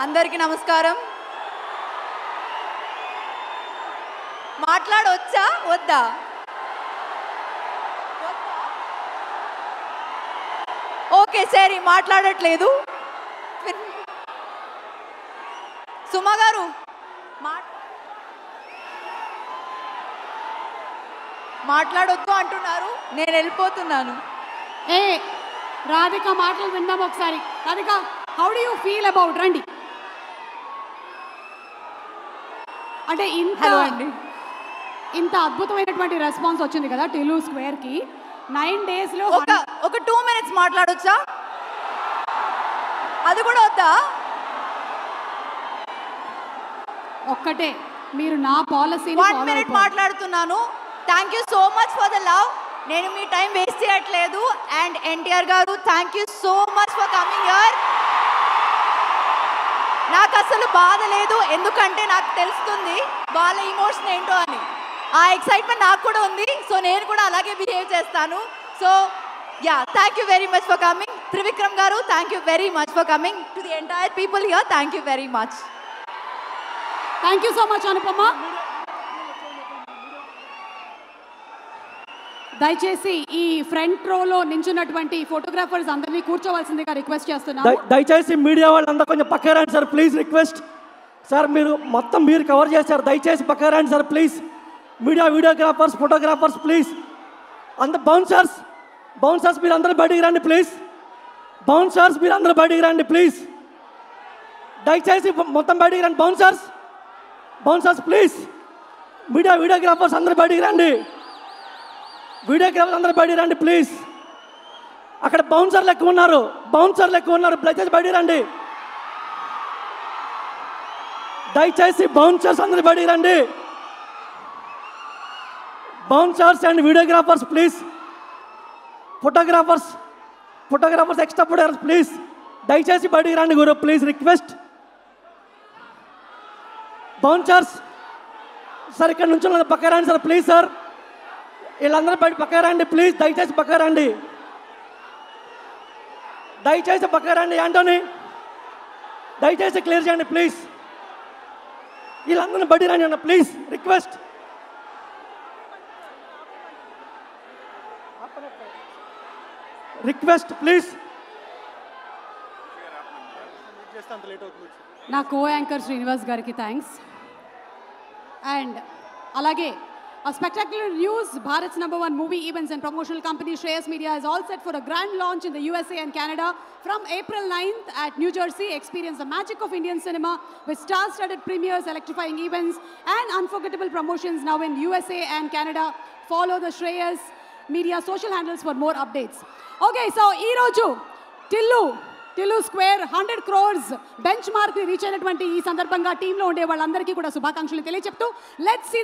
అందరికీ నమస్కారం. మాట్లాడొచ్చా వద్దా? ఓకే సరే, మాట్లాడట్లేదు. సుమా గారు మాట్లాడొద్దు అంటున్నారు, నేను వెళ్ళిపోతున్నాను. ఏ రాధిక మాటలు విందాం ఒకసారి. Radhika, how do you feel about రండి అంటే ఇంత అద్భుతమైనటువంటి రెస్పాన్స్ వచ్చింది కదా టిల్లు స్క్వేర్ కి. 9 days లో ఒక 2 minutes మాట్లాడొచ్చా? అది కూడా వద్దా? ఒక్కటే, మీరు నా పాలసీని 1 minute మాట్లాడుతున్నాను. Thank you so much for the love. నేను మీ టైం వేస్ట్ చేయట్లేదు. అండ్ ఎన్టీఆర్ గారు, thank you so much for coming here. నాకు అసలు బాధ లేదు, ఎందుకంటే నాకు తెలుస్తుంది వాళ్ళ ఇమోషన్ ఏంటో అని. ఆ ఎక్సైట్మెంట్ నాకు కూడా ఉంది. సో నేను కూడా అలాగే బిహేవ్ చేస్తాను. So yeah, thank you very much for coming. Trivikram garu, thank you very much for coming. To the entire people here, thank you very much. Thank you so much Anupama. దయచేసి ఈ ఫ్రంట్ రోలో నించున్నటువంటి ఫోటోగ్రాఫర్స్ అందరినీ కూర్చోవలసిందిగా request చేస్తున్నాను. దయచేసి media వాళ్ళందరూ కొంచెం పక్క రండి సార్, ప్లీజ్ రిక్వెస్ట్. సార్ మీరు మొత్తం మీరు కవర్ చేశారు, దయచేసి పక్క రండి sir please. Videographers, photographers please. Bouncers మీరు అందరూ బయటికి రండి ప్లీజ్. బౌన్సర్స్ మీరు అందరూ బయటికి రండి ప్లీజ్. దయచేసి మొత్తం బయటికి రండి. Bouncers please. వీడియోగ్రాఫర్స్ అందరూ బయటికి రండి. వీడియోగ్రాఫర్స్ అందరూ బయటికి రండి ప్లీజ్. అక్కడ బౌన్సర్లు ఎక్కువ ఉన్నారు, దయచేసి బయటికి రండి. దయచేసి బౌన్సర్స్ అందరూ బయటికి రండి. Bouncers and videographers please. Photographers extra photographers please. దయచేసి బయటికి రండి గురు, ప్లీజ్ రిక్వెస్ట్. బౌన్సర్స్ సార్ ఇక్కడ నుంచి పక్క రండి సార్ ప్లీజ్ సార్. వీళ్ళందరూ బయట పక్క రండి ప్లీజ్. దయచేసి పక్క రండి. యాంటోనీ దయచేసి క్లియర్ చేయండి ప్లీజ్. వీళ్ళందరూ బయట రండి అన్న ప్లీజ్, రిక్వెస్ట్. ప్లీజ్. నా కో యాంకర్ శ్రీనివాస్ గారికి థ్యాంక్స్. అండ్ అలాగే a spectacular news, Bharat's #1 movie events and promotional company Shreyas Media is all set for a grand launch in the USA and Canada from April 9th at New Jersey. Experience the magic of Indian cinema with star-studded premieres, electrifying events and unforgettable promotions now in USA and Canada. Follow the Shreyas Media social handles for more updates. Okay, so ee roju Tillu square 100 crores bench mark ని reach అయినటువంటి ఈ సందర్భంగా టీంలో ఉండే వాళ్ళందరికీ కూడా శుభాకాంక్షలు తెలియజెప్తూ let's see